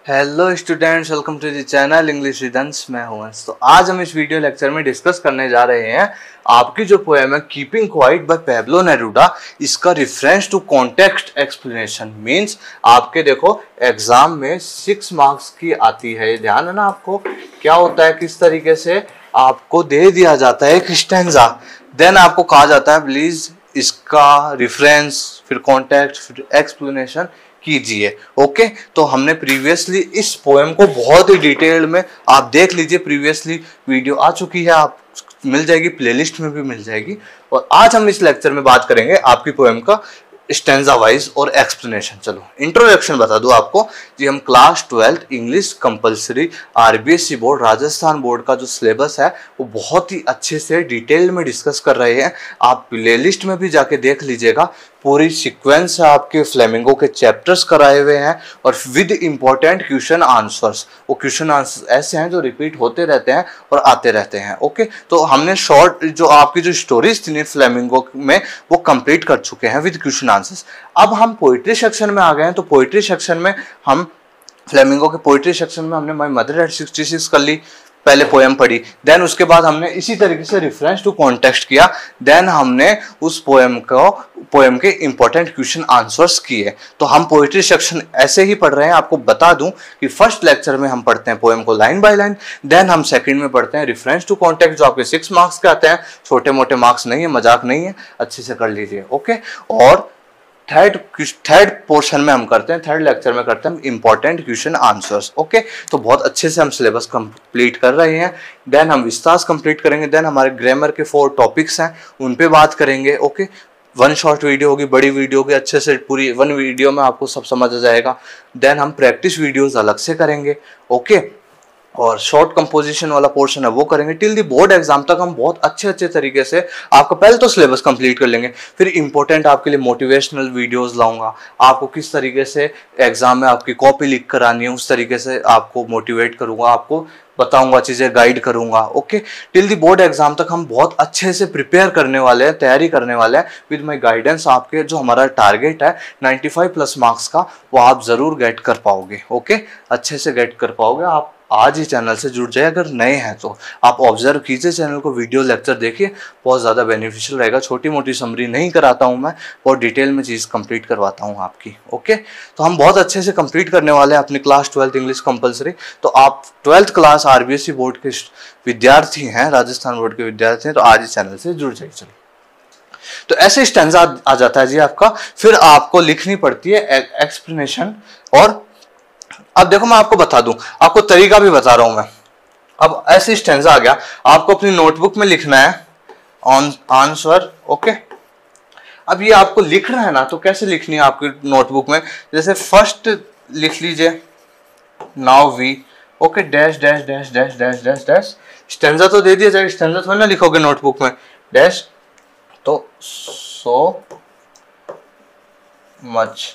Hello students, welcome to the channel English Rhythms. मैं हूं अंश। तो आज हम इस वीडियो लेक्चर में डिस्कस करने जा रहे हैं आपकी जो पोएम है keeping quiet by Pablo Neruda, इसका reference to context explanation. Means आपके देखो एग्जाम में 6 मार्क्स की आती है, ध्यान है ना आपको। क्या होता है, किस तरीके से आपको दे दिया जाता है एक स्टैंजा, देन आपको कहा जाता है प्लीज इसका रेफरेंस, फिर कॉन्टेक्स्ट, फिर एक्सप्लेनेशन कीजिए। ओके, तो हमने प्रीवियसली इस पोएम को बहुत ही डिटेल में आप देख लीजिए, प्रीवियसली वीडियो आ चुकी है, आप मिल जाएगी, प्लेलिस्ट में भी मिल जाएगी। और आज हम इस लेक्चर में बात करेंगे आपकी पोएम का स्टैंजा वाइज और एक्सप्लेनेशन। चलो इंट्रोडक्शन बता दूं आपको जी। हम class 12 English compulsory RBSE board Rajasthan board का जो सिलेबस है वो बहुत ही अच्छे से डिटेल में डिस्कस कर रहे हैं। आप प्लेलिस्ट में भी जाके देख लीजिएगा, पूरी सीक्वेंस है आपके फ्लेमिंगो के चैप्टर्स कराए हुए हैं और विद इंपॉर्टेंट क्वेश्चन आंसर्स। वो क्वेश्चन आंसर्स ऐसे हैं जो रिपीट होते रहते हैं और आते रहते हैं। ओके, तो हमने शॉर्ट जो आपकी जो स्टोरीज थी फ्लेमिंगो में वो कंप्लीट कर चुके हैं विद क्वेश्चन आंसर्स। अब हम पोइट्री सेक्शन में आ गए हैं। तो पोइट्री सेक्शन में हम फ्लेमिंगो के पोइट्री सेक्शन में हमने माय मदर एट 66 कर ली, पहले पोएम पढ़ी। देन उसके बाद हमने इसी तरीके से रेफरेंस टू कॉन्टेक्स्ट किया। देन हमने उस पोएम के इंपॉर्टेंट क्वेश्चन आंसर्स किए। तो हम पोइट्री सेक्शन ऐसे ही पढ़ रहे हैं। आपको बता दूं कि फर्स्ट लेक्चर में हम पढ़ते हैं पोएम को लाइन बाय लाइन, देन हम सेकंड में पढ़ते हैं रेफरेंस टू कॉन्टेक्स्ट, जो आपके 6 मार्क्स के आते हैं। छोटे मोटे मार्क्स नहीं है, मजाक नहीं है, अच्छे से कर लीजिए। ओके, और थर्ड पोर्शन में हम करते हैं, थर्ड लेक्चर में करते हैं इंपॉर्टेंट क्वेश्चन आंसर्स। ओके, तो बहुत अच्छे से हम सिलेबस कंप्लीट कर रहे हैं। देन हम विस्तार कंप्लीट करेंगे। देन हमारे ग्रामर के 4 टॉपिक्स हैं, उन पे बात करेंगे। ओके, 1 शॉर्ट वीडियो होगी, बड़ी वीडियो होगी, अच्छे से पूरी 1 वीडियो में आपको सब समझ आ जाएगा। देन हम प्रैक्टिस वीडियोज अलग से करेंगे। ओके, और शॉर्ट कंपोजिशन वाला पोर्शन है वो करेंगे। टिल दी बोर्ड एग्जाम तक हम बहुत अच्छे तरीके से आपका पहले तो सिलेबस कंप्लीट कर लेंगे, फिर इंपॉर्टेंट आपके लिए मोटिवेशनल वीडियोस लाऊंगा। आपको किस तरीके से एग्जाम में आपकी कॉपी लिख कर आनी है, उस तरीके से आपको मोटिवेट करूंगा, आपको बताऊंगा, चीजें गाइड करूंगा। Okay, till the board exam तक हम बहुत अच्छे से प्रिपेयर करने वाले हैं, तैयारी करने वाले हैं विद माय गाइडेंस। आपके जो हमारा टारगेट है 95+ मार्क्स का, वो आप जरूर गेट कर पाओगे। ओके, अच्छे से गेट कर पाओगे। आप आज ही चैनल से जुड़ जाए, अगर नए हैं तो आप ऑब्जर्व कीजिए चैनल को, वीडियो लेक्चर देखिए, बहुत ज़्यादा बेनिफिशियल रहेगा। छोटी मोटी समरी नहीं कराता हूँ मैं, बहुत डिटेल में चीज़ कंप्लीट करवाता हूँ आपकी। ओके, तो हम बहुत अच्छे से कंप्लीट करने वाले हैं अपनी क्लास 12 इंग्लिश कंपलसरी। तो आप 12th क्लास आरबीएसई बोर्ड के विद्यार्थी हैं, राजस्थान बोर्ड के विद्यार्थी हैं, तो आज ही चैनल से जुड़ जाइए। चलिए, तो ऐसे स्टैंजा आ जाता है जी आपका। फिर आपको लिखनी पड़ती है एक्सप्लेनेशन। और अब देखो मैं आपको बता दूं, आपको तरीका भी बता रहा हूं मैं। अब ऐसे स्टैंजा आ गया, आपको अपनी नोटबुक में लिखना है ऑन आंसर। ओके, अब ये आपको लिखना है ना, तो कैसे लिखनी है आपकी नोटबुक में, जैसे फर्स्ट लिख लीजिए now we. Okay, dash dash dash dash dash dash dash. Stanza तो दे दिया जाएगा, स्टैंजा थोड़ी ना लिखोगे नोटबुक में, डैश। तो सो मच।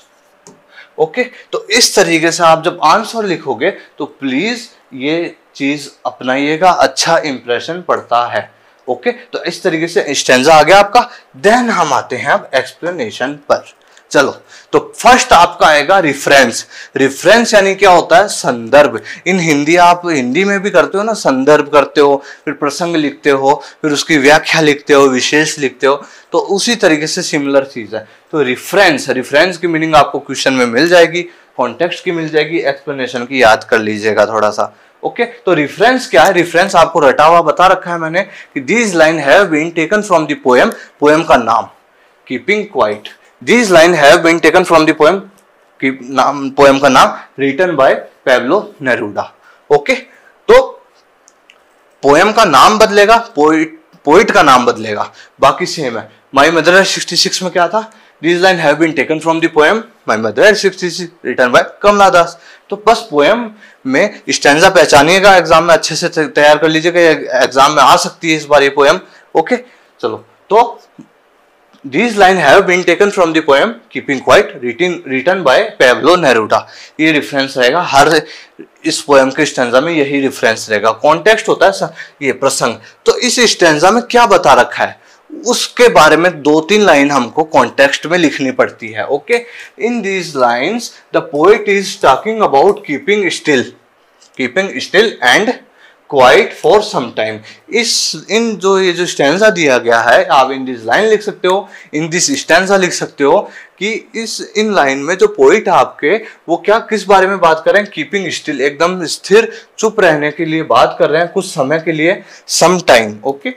ओके, तो इस तरीके से आप जब आंसर लिखोगे तो प्लीज ये चीज अपनाइएगा, अच्छा इंप्रेशन पड़ता है। ओके, तो इस तरीके से स्टैंजा आ गया आपका। देन हम आते हैं अब एक्सप्लेनेशन पर। चलो, तो फर्स्ट आपका आएगा रिफरेंस। रिफरेंस यानी क्या होता है, संदर्भ। इन हिंदी आप हिंदी में भी करते हो ना, संदर्भ करते हो, फिर प्रसंग लिखते हो, फिर उसकी व्याख्या लिखते हो, विशेष लिखते हो। तो उसी तरीके से सिमिलर चीज है। तो रिफरेंस की मीनिंग आपको क्वेश्चन में मिल जाएगी, कॉन्टेक्स्ट की मिल जाएगी, एक्सप्लेनेशन की याद कर लीजिएगा थोड़ा सा। ओके, तो रेफरेंस क्या है, रेफरेंस आपको रटा हुआ बता रखा है मैंने कि these line have been taken from the poem. Poem का नाम keeping quiet. These lines have been taken from the poem, poem का नाम written by Pablo Neruda. Okay, तो पोएम का नाम बदलेगा, पोइट का नाम बदलेगा, बाकी सेम है। माई मदर एट 66 में क्या था, These lines have been taken from the poem My mother at 66 written by कमला दास। तो बस पोएम में स्टैंजा पहचानिएगा, एग्जाम में अच्छे से तैयार कर लीजिएगा, एग्जाम में आ सकती है इस बार ये पोएम। ओके, चलो, तो These lines have been taken from the poem Keeping Quiet written by Pablo Neruda. ये रेफरेंस रहेगा हर इस पोएम के स्टैंजा में, यही रेफरेंस रहेगा। कॉन्टेक्स्ट होता है ये प्रसंग। तो इस स्टैंजा में क्या बता रखा है उसके बारे में 2-3 लाइन हमको कॉन्टेक्स्ट में लिखनी पड़ती है। Okay, in these lines the poet is talking about keeping still and quiet for some time. ये जो स्टैंजा दिया गया है, आप इन दिस लाइन लिख सकते हो, इन दिस स्टैंजा लिख सकते हो कि इन लाइन में जो पोइट आपके वो क्या किस बारे में बात कर रहे हैं, कीपिंग स्टिल, एकदम स्थिर चुप रहने के लिए बात कर रहे हैं कुछ समय के लिए, some time. Okay,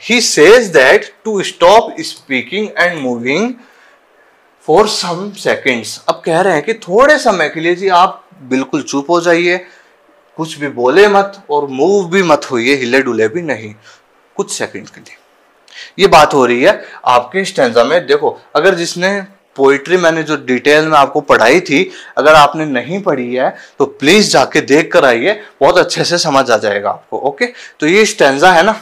he says that to stop speaking and moving for some seconds. अब कह रहे हैं कि थोड़े समय के लिए जी आप बिल्कुल चुप हो जाइए, कुछ भी बोले मत और मूव भी मत होइए, हिले डुले भी नहीं, कुछ सेकंड के लिए। ये बात हो रही है आपके स्टैंजा में। देखो, अगर जिसने पोइट्री मैंने जो डिटेल में आपको पढ़ाई थी, अगर आपने नहीं पढ़ी है तो प्लीज जाके देख कर आइए, बहुत अच्छे से समझ आ जाएगा आपको। ओके, तो ये स्टैंजा है ना,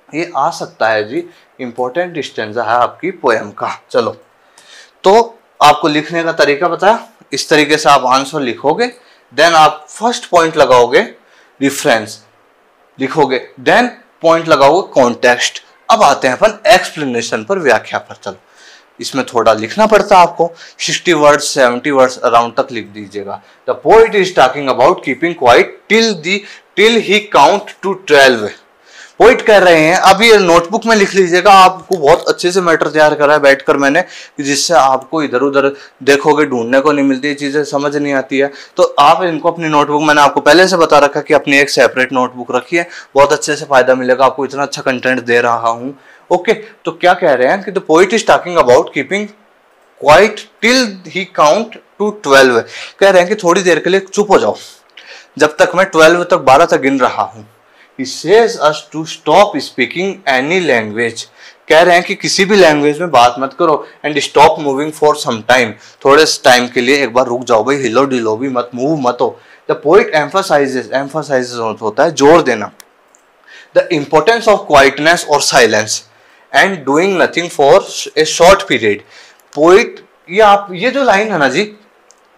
ये आ सकता है जी, इंपॉर्टेंट स्टैंजा है आपकी पोएम का। चलो, तो आपको लिखने का तरीका बताया, इस तरीके से आप आंसर लिखोगे, देन आप फर्स्ट पॉइंट लगाओगे रिफरेंस लिखोगे, देन पॉइंट लगाओगे कॉन्टेक्स्ट। अब आते हैं अपन एक्सप्लेनेशन पर, व्याख्या पर। चलो, इसमें थोड़ा लिखना पड़ता है आपको, 60 वर्ड्स 70 वर्ड्स अराउंड तक लिख दीजिएगा। The poet is talking about keeping quiet till he count to 12। Poet कह रहे हैं, अब ये नोटबुक में लिख लीजिएगा, आपको बहुत अच्छे से मैटर तैयार करा है बैठकर मैंने, जिससे आपको इधर उधर देखोगे ढूंढने को नहीं मिलती, चीजें समझ नहीं आती है, तो आप इनको अपनी नोटबुक, मैंने आपको पहले से बता रखा कि अपनी एक सेपरेट नोटबुक रखिए, बहुत अच्छे से फायदा मिलेगा आपको, इतना अच्छा कंटेंट दे रहा हूं। ओके, तो क्या कह रहे हैं कि the poet is talking about keeping quiet till he count to 12। कह रहे हैं कि थोड़ी देर के लिए चुप हो जाओ, जब तक मैं 12 तक गिन रहा हूं। He says us to stop speaking any language। कह रहे हैं कि किसी भी लैंग्वेज में बात मत करो, and stop moving for some time, थोड़े टाइम के लिए एक बार रुक जाओ भाई, हिलो डिलो भी मत, मूव मत हो। द पोइट एम्फसाइजेस होता है जोर देना, द इम्पोर्टेंस ऑफ क्वाइटनेस और silence and doing nothing for a short period. Poet, ये जो लाइन है ना जी,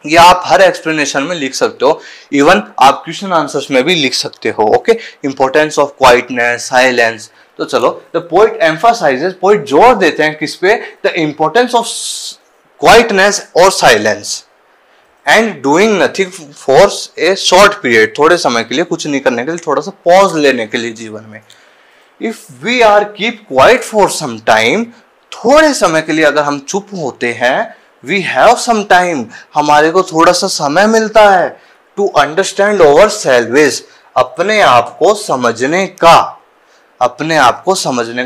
ये आप हर एक्सप्लेनेशन में लिख सकते हो, इवन आप क्वेश्चन आंसर्स में भी लिख सकते हो। Okay, importance of quietness, silence. तो चलो, द पोइट एम्फसाइजेस, पोइट जोर देते हैं किस पे, द इंपॉर्टेंस ऑफ क्वाइटनेस और silence and doing nothing for a short period, थोड़े समय के लिए कुछ नहीं करने के लिए, थोड़ा सा पॉज लेने के लिए जीवन में। If we are keep quiet for some time, थोड़े समय के लिए अगर हम चुप होते हैं, वी हैव सम टाइम, हमारे को थोड़ा सा समय मिलता है, टू अंडरस्टैंड ओवर सेल्वेज, अपने आप को समझने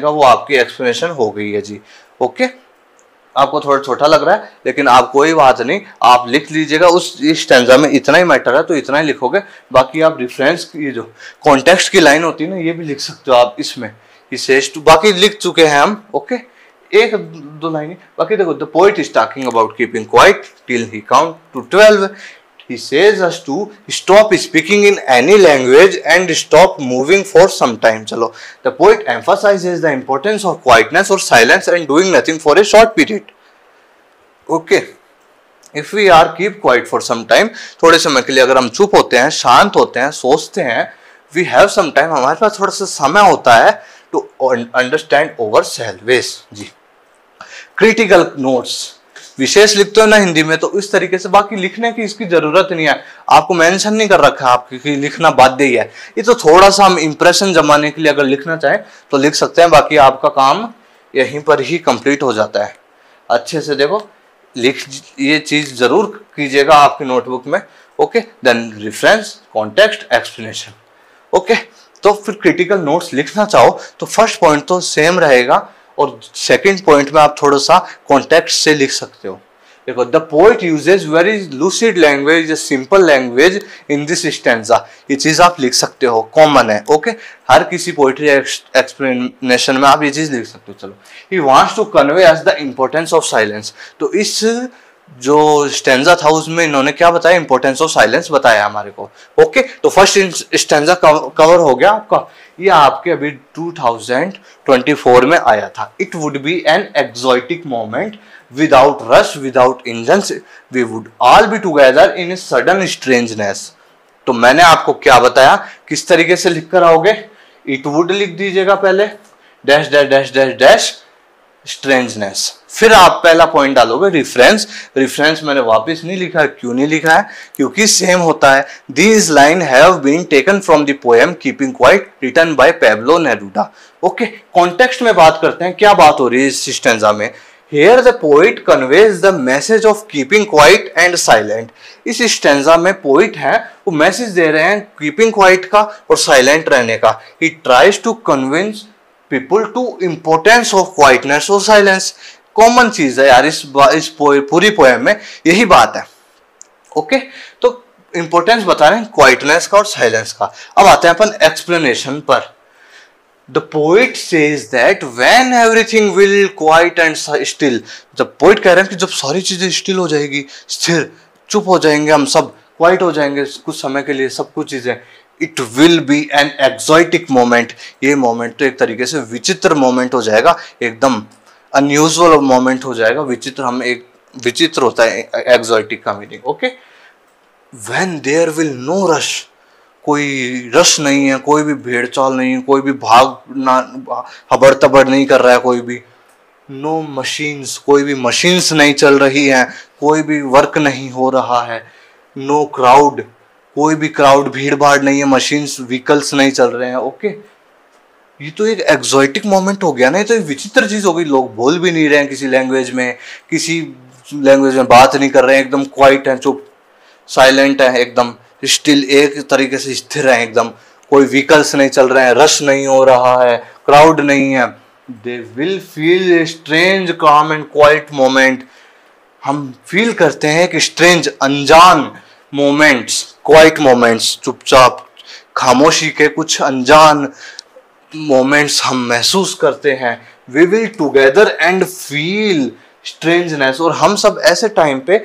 का, वो आपकी एक्सप्लेनेशन हो गई है जी। ओके, आपको थोड़ा छोटा लग रहा है, लेकिन आप कोई बात नहीं, आप लिख लीजिएगा, उस स्टैंजा में इतना ही मैटर है तो इतना ही लिखोगे, बाकी आप रेफरेंस, ये जो कॉन्टेक्स्ट की लाइन होती है ना, ये भी लिख सकते हो आप इसमें, बाकी लिख चुके हैं हम। ओके, एक दो लाइन बाकी। देखो, the poet is talking about keeping quiet till he count to 12। He says us to stop speaking in any language and stop moving for some time. चलो, the poet emphasizes the importance of quietness or silence and doing nothing for a short period. Okay, if we are keep quiet for some time, थोड़े समय के लिए अगर हम चुप होते हैं, शांत होते हैं, सोचते हैं, we have some time, हमारे पास थोड़ा सा समय होता है to understand over salvage जी। क्रिटिकल नोट्स, विशेष लिखते हो ना हिंदी में, तो इस तरीके से, बाकी लिखने की इसकी जरूरत नहीं है, आपको मेंशन नहीं कर रखा आपकी कि लिखना बाध्य ही है, ये तो थोड़ा सा हम इंप्रेशन जमाने के लिए अगर लिखना चाहें तो लिख सकते हैं, बाकी आपका काम यहीं पर ही कंप्लीट हो जाता है। अच्छे से देखो, ये चीज जरूर कीजिएगा आपकी नोटबुक में। Okay, then reference, context, explanation. Okay, तो फिर क्रिटिकल नोट्स लिखना चाहो तो फर्स्ट पॉइंट तो सेम रहेगा, और सेकंड पॉइंट में आप थोड़ा सा कॉन्टेक्स्ट से लिख सकते हो। देखो, the poet uses very lucid language, simple language in this stanza, ये चीज आप लिख सकते हो, कॉमन है। ओके, हर किसी पोएट्री एक्सप्लेनेशन में आप ये चीज लिख सकते हो। चलो, he wants to convey us the importance of silence, तो इस जो स्टैंजा था उसमें इन्होंने क्या बताया, इंपॉर्टेंस ऑफ साइलेंस बताया हमारे को। ओके, तो फर्स्ट स्टैंजा कवर हो गया आपका, ये आपके अभी 2024 में आया था। It would be an exotic moment without rush, without engines, we would all be together in a sudden strangeness. तो मैंने आपको क्या बताया, किस तरीके से लिख कर आओगे, इट वुड लिख दीजिएगा पहले, dash dash dash dash dash strangeness. फिर आप पहला पॉइंट डालोगे रेफरेंस। रेफरेंस मैंने वापस नहीं लिखा है, क्यों नहीं लिखा है? क्योंकि सेम होता है। These line have been taken from the poem keeping quiet written by Pablo Neruda. Okay, context में बात करते हैं, क्या बात हो रही है इस स्टेंजा में। Here the poet conveys the message of keeping quiet and silent। इस स्टेंजा में पोइट है वो मैसेज दे रहे हैं कीपिंग क्वाइट का और साइलेंट रहने का। He tries to convince people to importance of quietness और silence। कॉमन चीज है यार इस पूरी पोएम में, यही बात है। ओके, तो इंपॉर्टेंस बता रहे हैं क्वाइटनेस का और साइलेंस का। अब आते हैं अपन एक्सप्लेनेशन पर। The poet says that when everything will quiet and still, जब पोइट कह रहे हैं कि जब सारी चीजें स्टिल हो जाएगी, स्थिर, चुप हो जाएंगे, हम सब क्वाइट हो जाएंगे कुछ समय के लिए, सब कुछ चीजें, it will be an exotic moment. ये मोमेंट तो एक तरीके से विचित्र मोमेंट हो जाएगा, एकदम अनयूजुअल मोमेंट हो जाएगा। विचित्र, हम एक विचित्र होता है एक्सोटिक का meaning. Okay, when there will no rush, कोई रश नहीं है, कोई भी भेड़ चाल नहीं है, कोई भी भाग ना हबड़ तबड़ नहीं कर रहा है, कोई भी नो मशीन्स, कोई भी मशीन्स नहीं चल रही हैं, कोई भी वर्क नहीं हो रहा है, नो क्राउड, कोई भी क्राउड भीड़ भाड़ नहीं है, मशीन्स व्हीकल्स नहीं चल रहे हैं। ओके, ये तो एक एक्सोटिक मोमेंट हो गया ना, ये तो एक विचित्र चीज हो गई। लोग बोल भी नहीं रहे हैं किसी लैंग्वेज में, किसी लैंग्वेज में बात नहीं कर रहे हैं, एकदम क्वाइट है, चुप, साइलेंट है, एकदम स्टिल, एक तरीके से स्थिर है एकदम। कोई व्हीकल्स नहीं चल रहे हैं, रश नहीं हो रहा है, क्राउड नहीं है। They will feel a strange काम एंड क्वाइट मोमेंट। हम फील करते हैं कि स्ट्रेंज, अनजान मोमेंट्स, क्वाइट मोमेंट्स, चुपचाप खामोशी के कुछ अनजान मोमेंट्स हम महसूस करते हैं। We will together and feel strangeness. और हम सब ऐसे टाइम पे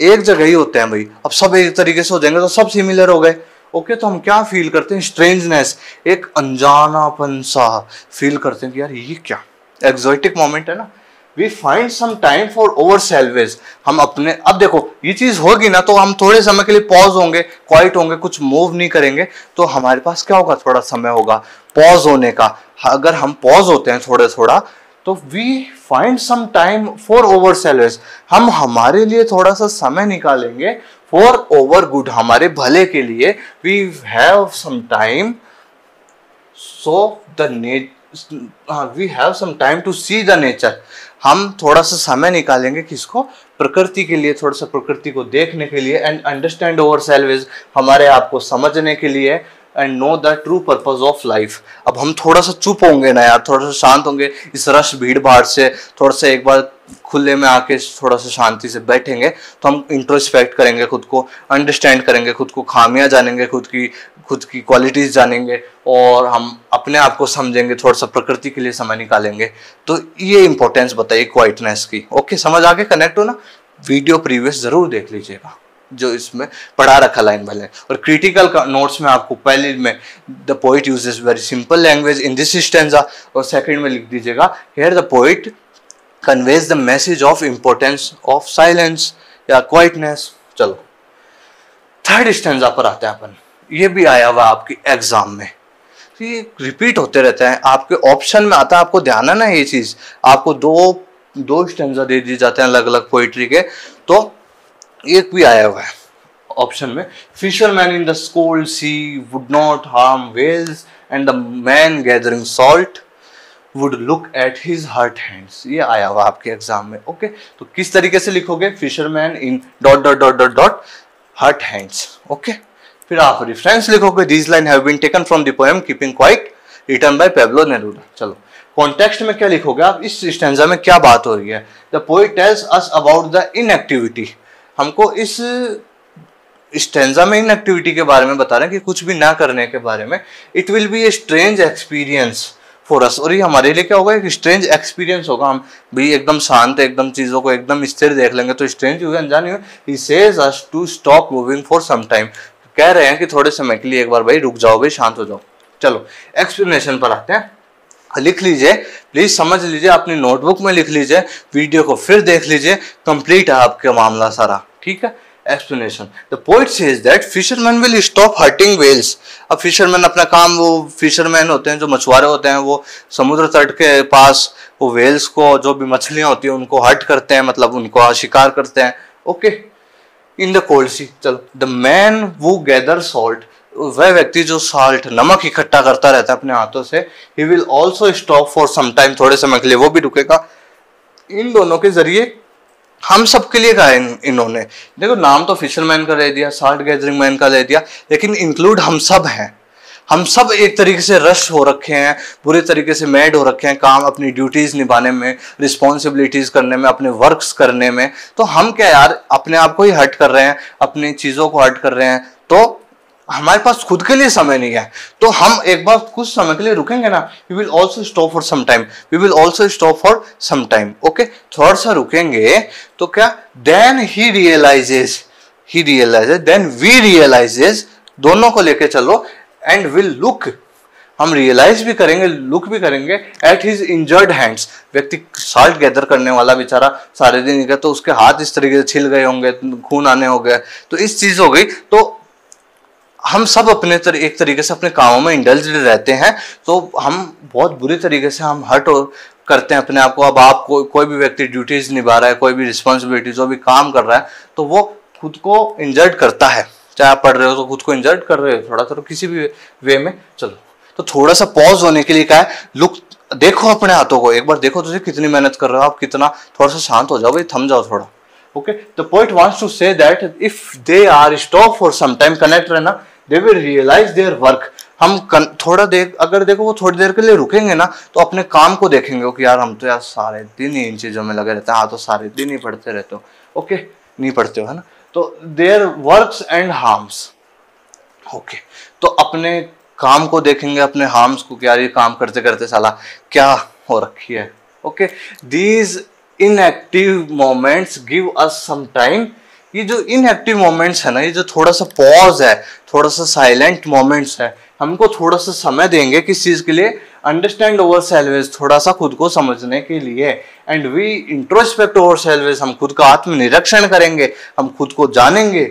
एक जगह ही होते हैं भाई, अब सब एक तरीके से हो जाएंगे तो सब सिमिलर हो गए। ओके, तो हम क्या फील करते हैं? स्ट्रेंजनेस, एक अनजानापन सा फील करते हैं कि यार ये क्या एक्सोटिक मोमेंट है ना। We find some time for our selves. हम अपने, अब देखो ये चीज होगी ना तो हम थोड़े समय के लिए पॉज होंगे, क्वाइट होंगे, कुछ मूव नहीं करेंगे, तो हमारे पास क्या होगा? थोड़ा समय होगा पॉज होने का। अगर हम पॉज होते हैं थोड़ा थोड़ा तो we find some time for our selves. हम हमारे लिए थोड़ा सा समय निकालेंगे फॉर ओवर गुड, हमारे भले के लिए। We have some time so we have some time to see the nature. हम थोड़ा सा समय निकालेंगे किसको? प्रकृति के लिए, थोड़ा सा प्रकृति को देखने के लिए। एंड अंडरस्टैंड ओवर सेल्वेज, हमारे आप को समझने के लिए। And know the true purpose of life. अब हम थोड़ा सा चुप होंगे ना यार, थोड़ा सा शांत होंगे इस रश भीड़ भाड़ से, थोड़ा सा एक बार खुले में आके थोड़ा सा शांति से बैठेंगे तो हम इंट्रोस्पेक्ट करेंगे खुद को, अंडरस्टैंड करेंगे खुद को, खामियां जानेंगे, खुद की क्वालिटीज जानेंगे और हम अपने आप को समझेंगे, थोड़ा सा प्रकृति के लिए समय निकालेंगे। तो ये इंपॉर्टेंस बताइए क्वाइटनेस की। ओके, समझ आगे, कनेक्ट हो ना? वीडियो प्रीवियस जरूर देख लीजिएगा जो इसमें पढ़ा रखा लाइन बाय लाइन। और क्रिटिकल नोट्स में आपको पहले में the poet uses very simple language in this stanza, और सेकंड में लिख दीजिएगा here the poet conveys the message of importance of silence या क्वाइटनेस। चलो थर्ड स्टेंजा पर आते हैं अपन। ये भी आया हुआ आपकी एग्जाम में, ये रिपीट होते रहते हैं, आपके ऑप्शन में आता है, आपको ध्यान है ना ये चीज। आपको दो स्टेंजा दे दिए जाते हैं अलग अलग पोइट्री के, तो एक भी आया हुआ है ऑप्शन में। Fisherman in the cold sea would not harm whales and the man gathering salt would look at his hurt hands. ये आया हुआ आपके एग्जाम में। ओके, तो किस तरीके से लिखोगे? Fisherman in dot dot dot dot dot hurt hands. Okay, फिर आप रेफरेंस लिखोगे these line have been taken from the poem keeping quiet written by Pablo Neruda. चलो कॉन्टेक्स्ट में क्या लिखोगे आप? इस स्टेंजा में क्या बात हो रही है? The poet tells us about the inactivity. हमको इस स्टेंजा में इनएक्टिविटी के बारे में बता रहे हैं कि कुछ भी ना करने के बारे में। It will B a strange experience for us. और ये हमारे लिए क्या होगा? एक स्ट्रेंज एक्सपीरियंस होगा। हम भी एकदम शांत, एकदम चीजों को एकदम स्थिर देख लेंगे तो स्ट्रेंज होगा, अनजानी हो। He says us to stop moving for some time. कह रहे हैं कि थोड़े समय के लिए एक बार भाई रुक जाओ, भाई शांत हो जाओ। चलो एक्सप्लेनेशन पर आते हैं। लिख लीजिए प्लीज, समझ लीजिए, अपनी नोटबुक में लिख लीजिए, वीडियो को फिर देख लीजिए, कंप्लीट है आपका मामला सारा। ठीक है, Explanation. The poet says that fishermen will stop hurting whales. अब फिशरमैन अपना काम, वो फिशरमैन होते हैं जो मछुआरे होते हैं, वो समुद्र तट के पास वो वेल्स को, जो भी मछलियां होती हैं उनको हर्ट करते हैं, मतलब उनको शिकार करते हैं. ओके, इन द कोल्ड सी. चलो, द मैन वो गैदर सॉल्ट, वह व्यक्ति जो साल्ट नमक इकट्ठा करता रहता है अपने हाथों से, he will also stop for some time, थोड़े समय के लिए वो भी रुकेगा. इन दोनों के जरिए हम सब के लिए कहा इन्होंने. देखो, नाम तो फिशरमैन का ले दिया, साल्ट गैदरिंग मैन का ले दिया, लेकिन इंक्लूड हम सब हैं. हम सब एक तरीके से रश हो रखे हैं, बुरे तरीके से मैड हो रखे हैं काम अपनी ड्यूटीज निभाने में, रिस्पॉन्सिबिलिटीज करने में, अपने वर्क्स करने में. तो हम क्या यार अपने आप को ही हर्ट कर रहे हैं, अपनी चीजों को हर्ट कर रहे हैं, तो हमारे पास खुद के लिए समय नहीं है. तो हम एक बार कुछ समय के लिए रुकेंगे ना, we will also stop for some time, we will also stop for some time. Okay, थोड़ा सा रुकेंगे तो क्या, then he realizes, then we realizes, दोनों को लेके चलो, एंड विल लुक, हम रियलाइज भी करेंगे, लुक भी करेंगे एट हिज इंजर्ड हैंड्स. व्यक्ति साल्ट गैदर करने वाला बेचारा सारे दिन गया, तो उसके हाथ इस तरीके से छिल गए होंगे, खून आने हो गए, तो इस चीज हो गई. तो हम सब अपने एक तरीके से अपने कामों में इंडल्ज्ड रहते हैं, तो हम बहुत बुरी तरीके से हम हर्ट करते हैं अपने आप को. अब आप कोई भी व्यक्ति ड्यूटीज निभा रहा है, कोई भी रिस्पॉन्सिबिलिटी जो भी काम कर रहा है, तो वो खुद को इंजर्ड करता है. चाहे आप पढ़ रहे हो तो खुद को इंजर्ड कर रहे हो थोड़ा थोड़ा किसी भी वे में. चलो, तो थोड़ा सा पॉज होने के लिए क्या है, लुक, देखो अपने हाथों को एक बार, देखो तुझे कितनी मेहनत कर रहे हो आप, कितना, थोड़ा सा शांत हो जाओ भाई, थम जाओ थोड़ा. Okay, the poet wants to say that if they are stop for some time, connect रहना, they will realise their work. हम थोड़ा देर, अगर देखो वो थोड़ी देर के लिए रुकेंगे ना, तो अपने काम को देखेंगे कि यार हम तो यार सारे दिन ही इन चीजों में लगे रहते हैं. हाँ, तो सारे दिन ही पढ़ते रहते हो. ओके, नहीं पढ़ते हो है ना, तो there works and harms. Okay, तो अपने काम को देखेंगे, अपने हार्म्स को, क्या ये काम करते करते साला क्या हो रखी है. Okay, these inactive moments give us some time. ये जो इनएक्टिव मोमेंट्स है ना, ये जो थोड़ा सा पॉज है, थोड़ा सा साइलेंट मोमेंट्स है, हमको थोड़ा सा समय देंगे किस चीज के लिए, अंडरस्टैंड ओवर सेल्वेज, थोड़ा सा खुद को समझने के लिए. And we introspect our selves, हम खुद का आत्मनिरीक्षण करेंगे, हम खुद को जानेंगे.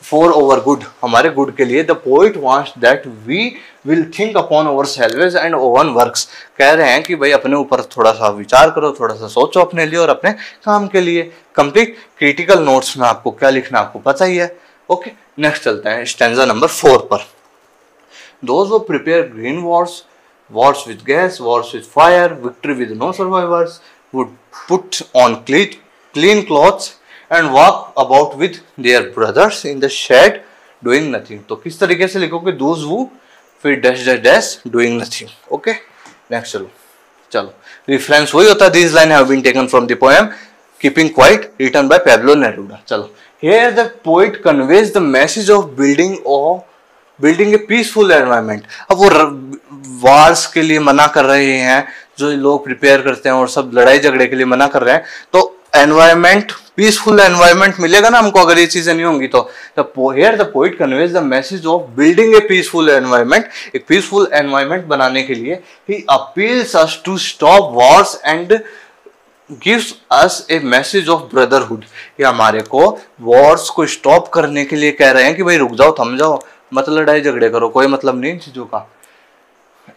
फॉर ओवर गुड, हमारे गुड के लिए. The poet wants that we will think upon our selves and own works. कह रहे हैं कि भाई अपने ऊपर थोड़ा सा विचार करो, थोड़ा सा सोचो अपने लिए और अपने काम के लिए. कंप्लीट क्रिटिकल नोट्स में आपको क्या लिखना आपको पता ही है. ओके, नेक्स्ट चलते हैं स्टैंजा नंबर 4 पर. Those who prepare green wars, wars with gas, wars with fire, victory with no survivors, would put on clean clothes and walk about with their brothers in the shed doing nothing. तो किस तरीके से लिखोगे, those who फिर dash dash dash doing nothing. Okay, next चलो reference वही होता है. These lines have been taken from the poem Keeping Quiet written by Pablo Neruda. चलो, here the poet conveys the message of building a peaceful environment. अब वो wars के लिए मना कर रहे हैं, जो लोग प्रिपेयर करते हैं और सब लड़ाई झगड़े के लिए मना कर रहे हैं, तो एनवायरमेंट, पीसफुल एनवायरमेंट मिलेगा ना हमको अगर ये चीजें नहीं होंगी. तो here the poet conveys the message of building a peaceful environment. एक पीसफुल एनवायरमेंट बनाने के लिए he appeals us to stop wars and gives us a message of brotherhood. ये हमारे को वॉर्स को स्टॉप करने के लिए कह रहे हैं कि भाई रुक जाओ, थम जाओ, मत लड़ाई झगड़े करो, कोई मतलब नहीं इन चीजों का.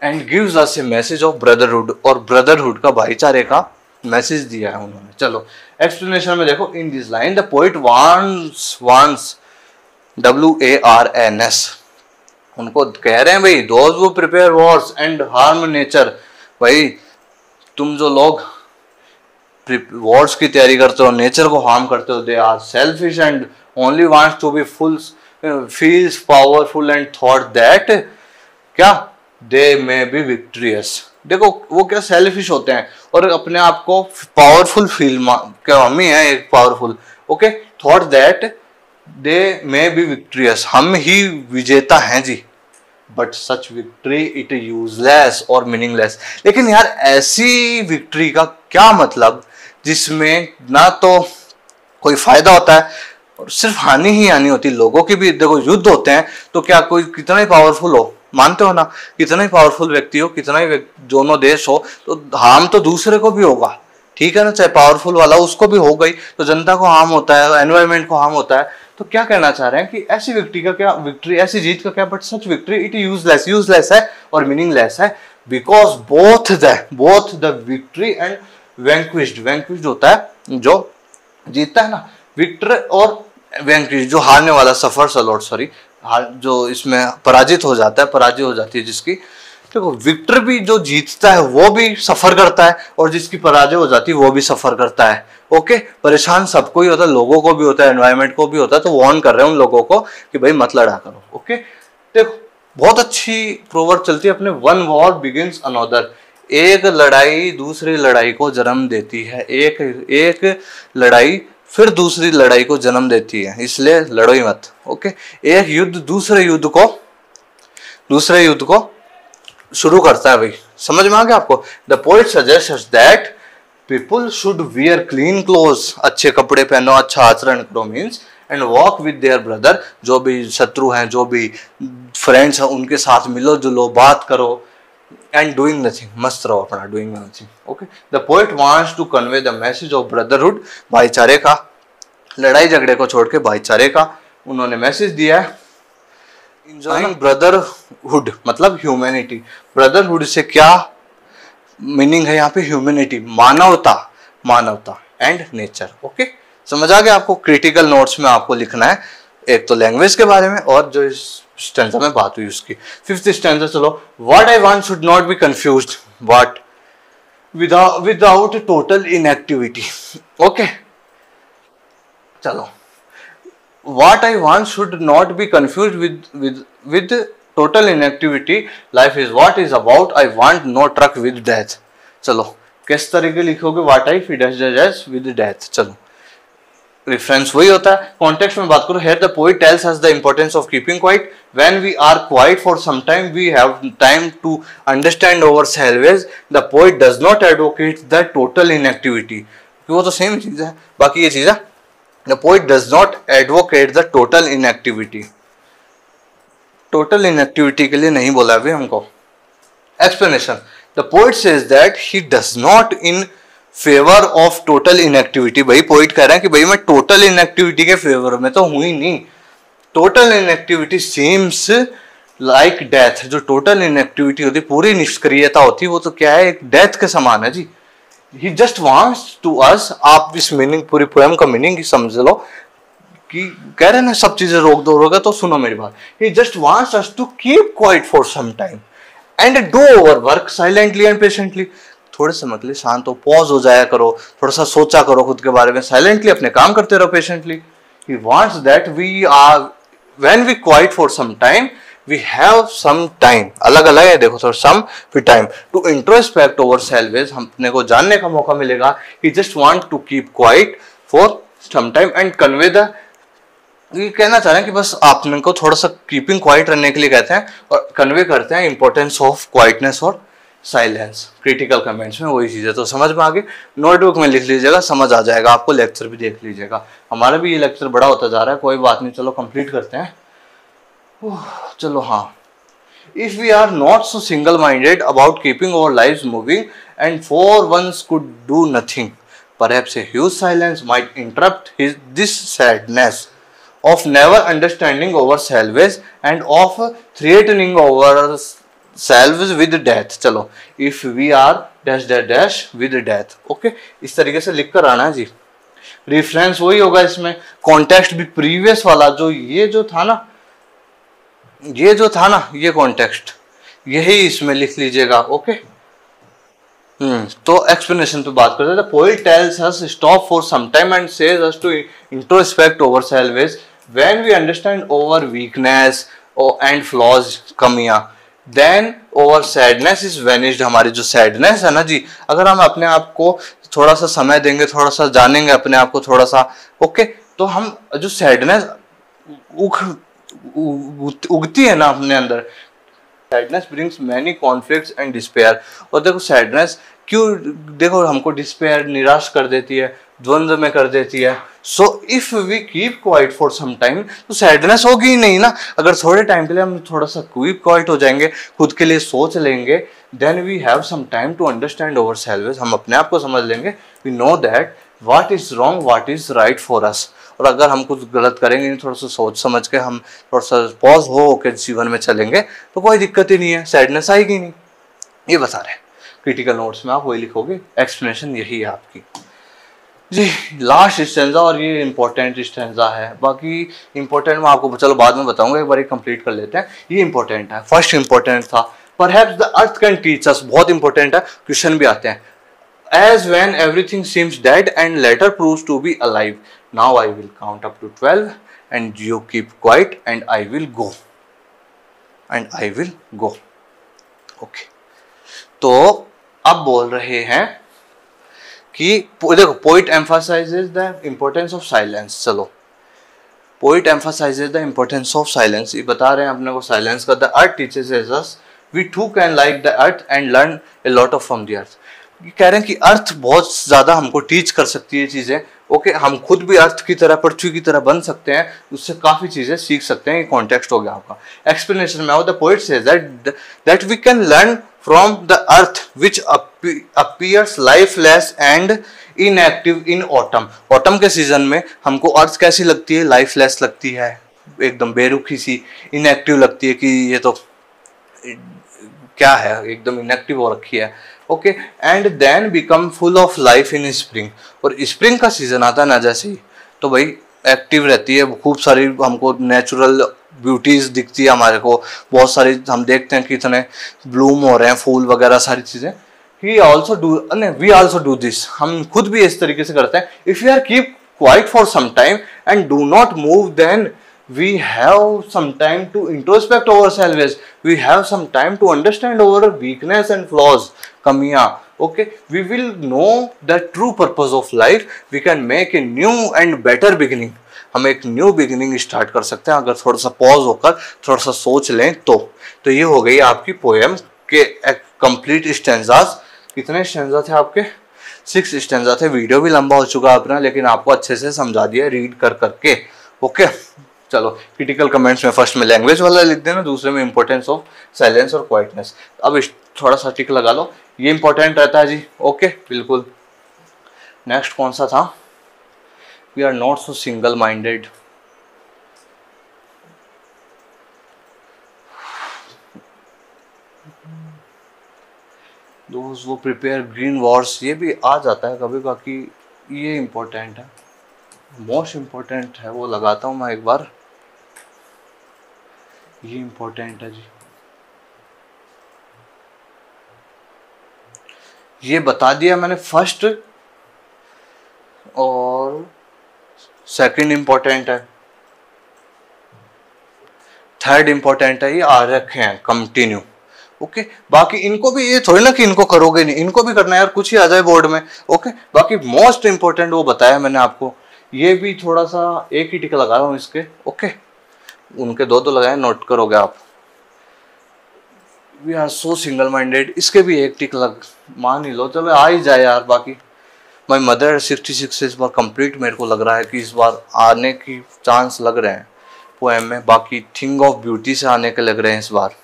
And gives us A message of brotherhood, और ब्रदरहुड का, भाईचारे का मैसेज दिया है उन्होंने. चलो एक्सप्लेनेशन में देखो. In this line the poet wants WARNS, उनको कह रहे हैं भाई, those who prepare Wars and harm nature. भाई तुम जो लोग वॉर्स की तैयारी करते हो, नेचर को हार्म करते हो, they are selfish and only wants to be full, feels powerful and thought that क्या they may be victorious. देखो वो क्या सेल्फिश होते हैं और अपने आप को पावरफुल फील, क्या हम ही हैं एक powerful. Okay, thought that they may be victorious, हम ही विजेता हैं जी. But such victory it useless और meaningless. लेकिन यार ऐसी विक्ट्री का क्या मतलब जिसमें ना तो कोई फायदा होता है और सिर्फ हानि ही हानि होती. लोगों की भी देखो युद्ध होते हैं, तो क्या कोई कितना ही पावरफुल हो, मानते हो ना, कितना ही पावरफुल व्यक्ति हो, कितना ही दोनों देश हो, तो हार्म तो दूसरे को भी होगा. ठीक है ना, चाहे पावरफुल वाला उसको भी हो गई, तो जनता को हार्म होता है, एनवायरमेंट को हार्म होता है. तो क्या कहना चाह रहे हैं कि ऐसी विक्ट्री का क्या, विक्ट्री ऐसी जीत का क्या, but such victory it useless, useless है और मीनिंगलेस है, because both the victory and vanquished, vanquished होता है जो जीतता है ना, विक्टर और वैंक्विश जो हारने वाला, सफर्स अलॉट, सॉरी, जो इसमें पराजित हो जाता है, पराजित हो जाती है जिसकी। देखो विक्टर भी जो जीतता है वो भी सफर करता है और जिसकी पराजय हो जाती है वो भी सफर करता है। ओके, परेशान सबको ही होता है, लोगों को भी होता है, एनवायरनमेंट को भी होता है, तो वार्न कर रहे हैं उन लोगों को कि भाई मत लड़ा करो। ओके, देखो बहुत अच्छी प्रोवर्ब चलती है अपने, वन वॉर बिगिंस अनदर, एक लड़ाई दूसरी लड़ाई को जन्म देती है, एक लड़ाई फिर दूसरी लड़ाई को जन्म देती है, इसलिए लड़ो ही मत। ओके, एक युद्ध दूसरे युद्ध को शुरू करता है भाई, समझ में आ गया आपको। The poet suggests that people should wear clean clothes, अच्छे कपड़े पहनो, अच्छा आचरण करो, means and walk with their brother, जो भी शत्रु हैं, जो भी फ्रेंड्स हैं उनके साथ मिलो जुलो, बात करो, एंड डूइंग नथिंग, मस्त रहो अपना, doing nothing. Okay, the poet wants to convey the message of brotherhood, भाईचारे का, लड़ाई झगड़े को छोड़ के भाईचारे का उन्होंने मैसेज दिया है। इंजॉइंग ब्रदरहुड मतलब ह्यूमैनिटी, ब्रदरहुड से क्या मीनिंग है यहाँ पे, ह्यूमैनिटी, मानवता एंड नेचर। ओके, समझ आ गया आपको। क्रिटिकल नोट्स में आपको लिखना है एक तो लैंग्वेज के बारे में और जो इस स्टैंजा में बात हुई उसकी। फिफ्थ स्टैंजा चलो, what I want should not be confused, what without total inactivity. Okay, चलो, what I want should not be confused with total inactivity, life is what is about, I want no truck with death। चलो किस तरीके लिखोगे, what I dash with death। चलो reference वही होता है, context में बात करो। here the poet tells us the importance of keeping quiet, when we are quiet for some time we have time to understand ourselves, the poet does not advocate the total inactivity, वो तो same चीज है, बाकी ये चीज है। The poet does not advocate the total inactivity, total inactivity के लिए नहीं बोला अभी हमको। Explanation, the poet says that he does not in favor of total inactivity। भाई पोइट कह रहे हैं कि भाई मैं total inactivity के फेवर में तो हूं ही नहीं। Total inactivity seems like death, जो total inactivity होती, पूरी निष्क्रियता होती, वो तो क्या है, एक डेथ के समान है जी। He just wants to us, आप इस मीनिंग, पूरी पोएम का मीनिंग समझ लो कि कह रहे हैं ना सब चीजें रोक दो, रोगा तो सुनो मेरी बात। He just wants us to keep quiet for some time and do our work silently and patiently। थोड़े समय के लिए शांत हो, पॉज हो जाया करो, थोड़ा सा सोचा करो खुद के बारे में, साइलेंटली अपने काम करते रहो patiently. He wants that we are when we quiet for some time we have some time, अलग अलग है देखो, थोड़ा some फिर time to introspect ourselves, हमने को जानने का मौका मिलेगा। He just want to keep quiet for some time and convey the, ये कहना चाह रहे हैं कि बस आपने को थोड़ा सा कीपिंग क्वाइट रहने के लिए कहते हैं और कन्वे करते हैं इंपॉर्टेंस ऑफ क्वाइटनेस और साइलेंस। क्रिटिकल कमेंट्स में वही चीज़ है, तो समझ में आ गई। नोटबुक में लिख लीजिएगा, समझ आ जाएगा आपको, लेक्चर भी देख लीजिएगा। हमारा भी ये लेक्चर बड़ा होता जा रहा है, कोई बात नहीं, चलो कंप्लीट करते हैं। चलो हाँ, if we are not so single minded about keeping our lives moving and for once could do nothing, perhaps a huge silence might interrupt this sadness of never understanding ourselves and of threatening ourselves with death। चलो, if we are dash dash dash with death। Okay, इस तरीके से लिख कर आना है जी। Reference वही होगा इसमें, कॉन्टेक्स्ट भी प्रीवियस वाला, जो ये जो था ना, ये कॉन्टेक्स्ट यही इसमें लिख लीजिएगा। ओके, तो एक्सप्लेनेशन पे बात करते हैं। The poet tells us stop for some time and says us to introspect ourselves, when we understand our weakness and flaws, कमियां, then our sadness is vanished. हमारी जो सैडनेस है ना जी, अगर हम अपने आप को थोड़ा सा समय देंगे, थोड़ा सा जानेंगे अपने आप को थोड़ा सा, ओके, तो हम जो सैडनेस उगती है ना अपने अंदर, sadness brings many conflicts and despair. और देखो सैडनेस क्यों, देखो हमको डिस्पेयर, निराश कर देती है, द्वंद्व में कर देती है। So if we keep quiet for some time, तो सैडनेस होगी ही नहीं ना। अगर थोड़े टाइम के लिए हम थोड़ा सा कीप क्वाइट हो जाएंगे, खुद के लिए सोच लेंगे, then we have some time to understand ourselves, हम अपने आप को समझ लेंगे। We know that what is wrong, what is right for us. और अगर हम कुछ गलत करेंगे, थोड़ा सा सोच समझ के हम थोड़ा सा पॉज हो के जीवन में चलेंगे तो कोई दिक्कत ही नहीं है, सैडनेस आएगी नहीं। ये बता रहे हैं क्रिटिकल नोट्स में, आप वही लिखोगे, एक्सप्लेनेशन यही है आपकी जी। लास्ट स्टैंजा, और ये इंपॉर्टेंट स्टैंजा है, बाकी इंपॉर्टेंट मैं आपको चलो बाद में बताऊंगा, एक बार कंप्लीट कर लेते हैं। ये इंपॉर्टेंट है, फर्स्ट इंपॉर्टेंट था, perhaps the earth can teach us, बहुत इंपॉर्टेंट है, क्वेश्चन भी आते हैं। As when everything seems dead and later proves to be alive, now I will count up to 12 and you keep quiet and I will go. And I will go. Okay. तो अब बोल रहे हैं कि देखो, poet emphasizes the importance of silence। चलो, poet emphasizes the importance of silence, ये बता रहे हैं अपने को साइलेंस का। The earth teaches us, we too can like the earth and learn a lot of from the earth। कह रहे हैं कि अर्थ बहुत ज्यादा हमको टीच कर सकती है चीजें। ओके, हम खुद भी अर्थ की तरह, पृथ्वी की तरह बन सकते हैं, उससे काफी चीजें सीख सकते हैं। ये कॉन्टेक्स्ट हो गया आपका। एक्सप्लेनेशन में the poet says that we can learn from the earth which appears lifeless and inactive in autumn. Autumn के सीजन में हमको अर्थ कैसी लगती है? लाइफलेस लगती है, एकदम बेरुखी सी, इनएक्टिव लगती है कि ये तो क्या है, एकदम इनएक्टिव हो रखी है। Okay, and then become full of life in spring. और स्प्रिंग का सीजन आता है ना जैसे ही, तो भाई एक्टिव रहती है, खूब सारी हमको नेचुरल ब्यूटीज दिखती है हमारे को, बहुत सारी हम देखते हैं कि इतने ब्लूम हो रहे हैं फूल वगैरह सारी चीजें। वी आल्सो डू दिस, हम खुद भी इस तरीके से करते हैं। If you are keep quiet for some time and do not move, then we have some time to introspect ourselves, we have some time to understand our weakness and flaws, kamiyan। Okay, we will know the true purpose of life, we can make a new and better beginning। हम एक new beginning start कर सकते हैं अगर थोड़ा सा pause होकर थोड़ा सा सोच लें तो ये हो गई आपकी पोएम के कंप्लीट स्टैंजास। कितने स्टैंजा थे आपके? 6 स्टैंजा थे। वीडियो भी लंबा हो चुका है अपना, लेकिन आपको अच्छे से समझा दिया रीड कर करके। ओके, चलो क्रिटिकल कमेंट्स में फर्स्ट में लैंग्वेज वाला लिख देना, दूसरे में इंपॉर्टेंस ऑफ साइलेंस और क्वाइटनेस। अब थोड़ा सा टिक लगा लो, ये इंपॉर्टेंट रहता है जी। ओके, बिल्कुल। नेक्स्ट कौन सा था? We are not so single minded. दोस्त वो प्रिपेयर ग्रीन वॉर्स, ये भी आ जाता है कभी, बाकी ये इंपॉर्टेंट है, मोस्ट इम्पोर्टेंट है, वो लगाता हूँ मैं एक बार। ये इम्पोर्टेंट है जी, ये बता दिया मैंने फर्स्ट, और सेकंड इम्पोर्टेंट है, थर्ड इम्पोर्टेंट है, ये आ रखे हैं कंटिन्यू। ओके, बाकी इनको भी, ये थोड़ी ना कि इनको करोगे नहीं, इनको भी करना है यार, कुछ ही आ जाए बोर्ड में। ओके, बाकी मोस्ट इम्पोर्टेंट वो बताया मैंने आपको। ये भी थोड़ा सा एक ही टिक लगा रहा हूँ इसके। ओके, उनके दो लगाए, नोट करोगे आप। We are so single minded, इसके भी एक टिक लग, मान ही लो, चलो आ ही जाए यार। बाकी माई मदर 66 इस बार कंप्लीट मेरे को लग रहा है कि इस बार आने की चांस लग रहे हैं पोएम में। बाकी थिंग ऑफ ब्यूटी से आने के लग रहे हैं इस बार,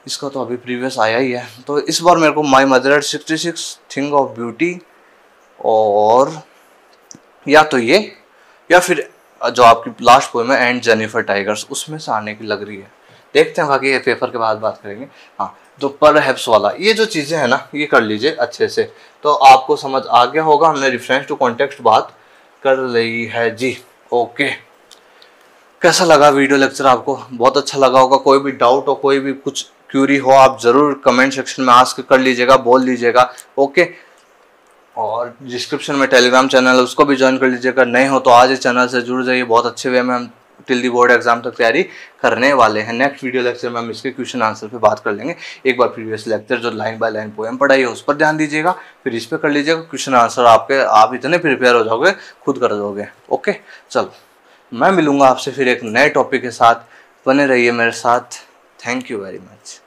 इसका तो अभी प्रीवियस आया ही है। तो इस बार मेरे को my mother 66, thing of beauty, और या तो ये, या फिर जो आपकी लास्ट पोएम है एंड जेनिफर टाइगर्स, उसमें से आने की लग रही है। देखते हैं, बाकी ये पेपर के बाद बात करेंगे। हाँ, तो परहैप्स वाला, ये जो चीज़ें हैं ना, ये कर लीजिए अच्छे से, तो आपको समझ आ गया होगा। हमने रेफरेंस टू कॉन्टेक्स्ट बात कर ली है जी। ओके, कैसा लगा वीडियो लेक्चर? आपको बहुत अच्छा लगा होगा। कोई भी डाउट हो, कोई भी कुछ क्यूरी हो, आप ज़रूर कमेंट सेक्शन में आस्क कर लीजिएगा, बोल लीजिएगा। ओके, और डिस्क्रिप्शन में टेलीग्राम चैनल है, उसको भी ज्वाइन कर लीजिएगा। नए हो तो आज ही चैनल से जुड़ जाइए, बहुत अच्छे वे में हम टिल दी बोर्ड एग्जाम तक तैयारी करने वाले हैं। नेक्स्ट वीडियो लेक्चर में हम इसके क्वेश्चन आंसर पे बात कर लेंगे। एक बार प्रीवियस लेक्चर जो लाइन बाय लाइन पोएम पढ़ाई है उस पर ध्यान दीजिएगा, फिर इस पर कर लीजिएगा। क्वेश्चन आंसर आप इतने प्रिपेयर हो जाओगे, खुद कर दोगे। ओके, चलो मैं मिलूंगा आपसे फिर एक नए टॉपिक के साथ, बने रहिए मेरे साथ। Thank you very much.